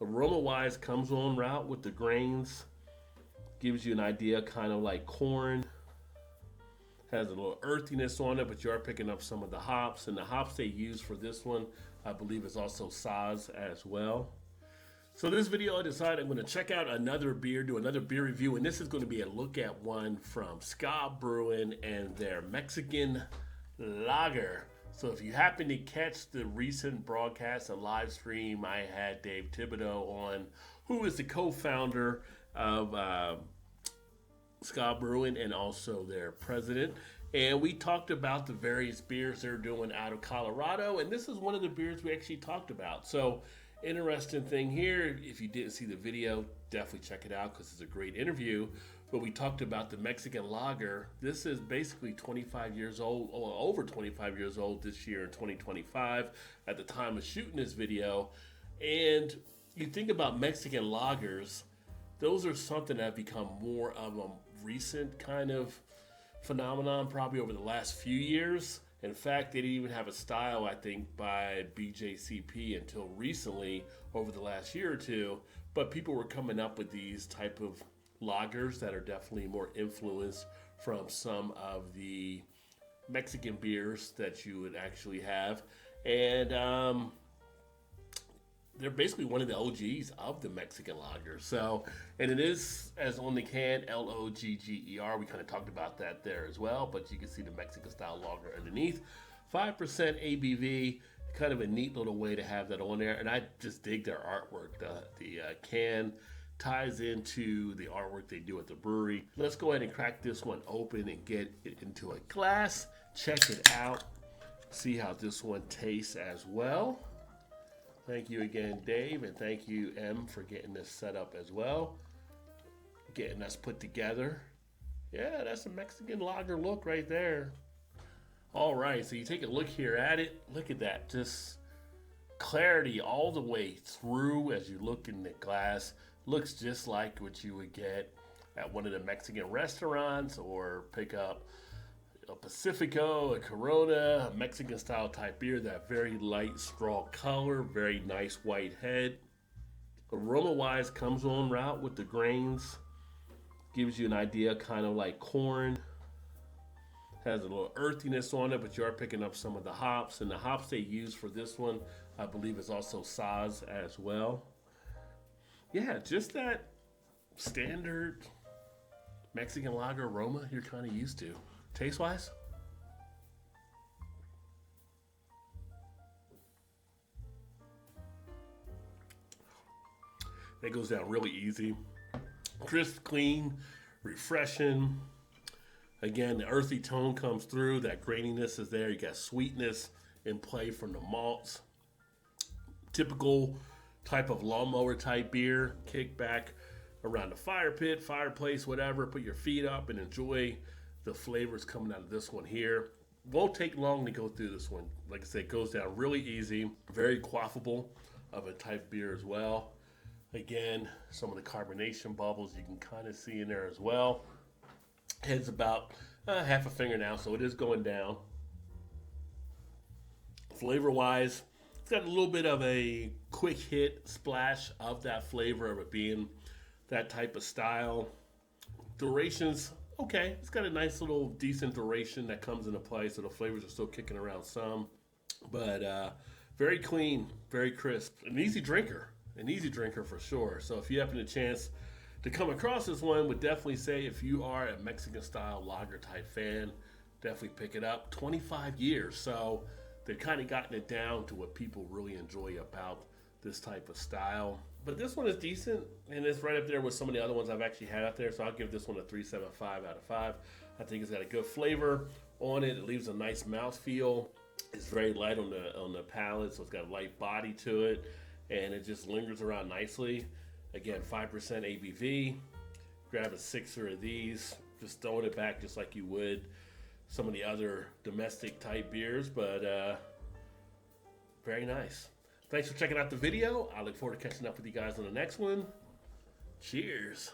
Aroma wise, comes on route with the grains, gives you an idea kind of like corn. Has a little earthiness on it, but you are picking up some of the hops. And the hops they use for this one, I believe, is also Saz as well. So this video, I decided I'm going to check out another beer, do another beer review, and this is going to be a look at one from Ska Brewing and their Mexican lager. So if you happen to catch the recent broadcast and live stream, I had Dave Thibodeau on, who is the co-founder of Ska Brewing and also their president. And we talked about the various beers they're doing out of Colorado, and this is one of the beers we actually talked about. So interesting thing here, if you didn't see the video, definitely check it out because it's a great interview. But we talked about the Mexican lager. This is basically 25 years old, or over 25 years old this year in 2025 at the time of shooting this video. And you think about Mexican lagers, those are something that have become more of a recent kind of phenomenon probably over the last few years. In fact, they didn't even have a style, I think, by BJCP until recently, over the last year or two. But people were coming up with these type of lagers that are definitely more influenced from some of the Mexican beers that you would actually have. And they're basically one of the OGs of the Mexican lager. So, and it is, as on the can, Logger. We kind of talked about that there as well, but you can see the Mexican style lager underneath. 5% ABV, kind of a neat little way to have that on there. And I just dig their artwork. The can ties into the artwork they do at the brewery. Let's go ahead and crack this one open and get it into a glass. Check it out. See how this one tastes as well. Thank you again, Dave, and thank you, M, for getting this set up as well. Getting us put together. Yeah, that's a Mexican lager look right there. All right, so you take a look here at it. Look at that, just clarity all the way through as you look in the glass. Looks just like what you would get at one of the Mexican restaurants or pick up a Pacifico, a Corona, a Mexican style type beer, that very light straw color, very nice white head. Aroma wise, comes on route with the grains, gives you an idea kind of like corn. Has a little earthiness on it, but you are picking up some of the hops. And the hops they use for this one, I believe, is also Saz as well. Yeah, just that standard Mexican lager aroma you're kind of used to. Taste wise, that goes down really easy. Crisp, clean, refreshing. Again, the earthy tone comes through. That graininess is there. You got sweetness in play from the malts. Typical type of lawnmower type beer. Kick back around the fire pit, fireplace, whatever. Put your feet up and enjoy the flavors coming out of this one here. Won't take long to go through this one. Like I said, it goes down really easy. Very quaffable of a type beer as well. Again, some of the carbonation bubbles you can kind of see in there as well. Head's about half a finger now, so it is going down. Flavor-wise, it's got a little bit of a quick hit splash of that flavor of it being that type of style. Duration's okay. It's got a nice little decent duration that comes into play, so the flavors are still kicking around some. But very clean, very crisp. An easy drinker for sure. So if you happen a chance to come across this one, would definitely say if you are a Mexican style lager type fan, definitely pick it up. 25 years, so they've kind of gotten it down to what people really enjoy about this type of style. But this one is decent, and it's right up there with some of the other ones I've actually had out there, so I'll give this one a 3.75 out of 5. I think it's got a good flavor on it. It leaves a nice mouthfeel. It's very light on the palate, so it's got a light body to it, and it just lingers around nicely. Again, 5% ABV. Grab a sixer of these, just throwing it back just like you would some of the other domestic type beers, but very nice. Thanks for checking out the video. I look forward to catching up with you guys on the next one. Cheers.